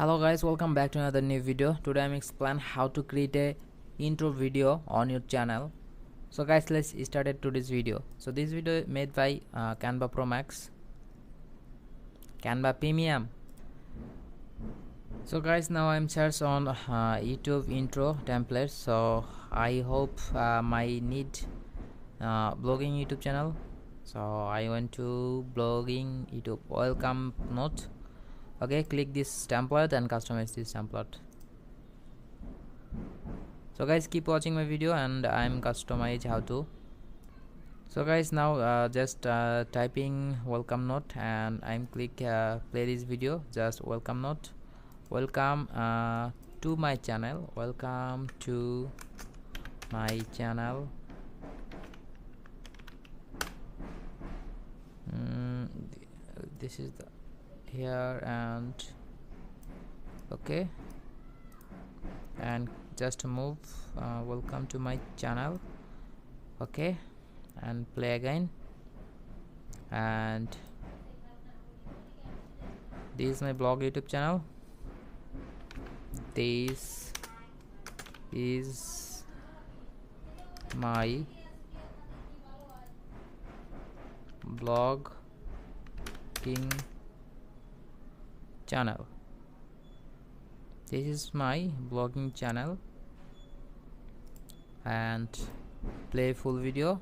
Hello guys, welcome back to another new video. Today I'm explain how to create a intro video on your channel. So guys, let's start today's video. So this video made by Canva Pro Max, Canva Premium. So guys, now I'm search on YouTube intro templates. So I hope my need blogging YouTube channel. So I went to blogging YouTube welcome note. Okay, click this template and customize this template. So guys, keep watching my video and I'm customize how to. So guys, now just typing welcome note and I'm click play this video. Just welcome note, welcome to my channel, welcome to my channel. This is the here and okay, and just move welcome to my channel. Okay, and play again, and this is my blog YouTube channel. This is my blogging channel. This is my blogging channel, and play full video.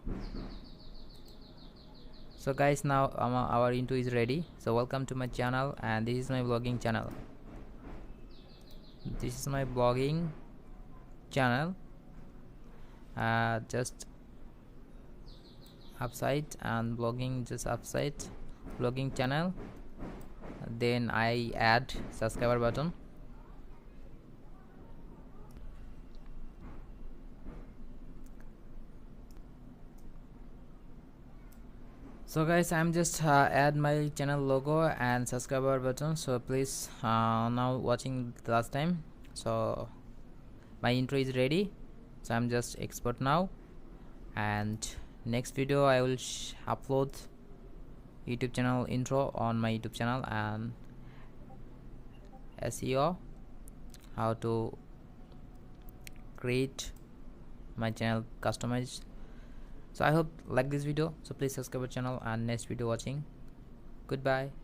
So guys, now our intro is ready. So welcome to my channel, and this is my blogging channel. This is my blogging channel. Just upside and blogging just upside blogging channel. Then I add subscriber button. So guys, I'm just add my channel logo and subscriber button. So please now watching the last time. So my intro is ready. So I'm just export now, and next video I will upload YouTube channel intro on my YouTube channel and SEO, how to create my channel customized. So I hope like this video. So please subscribe our channel and next video watching. Goodbye.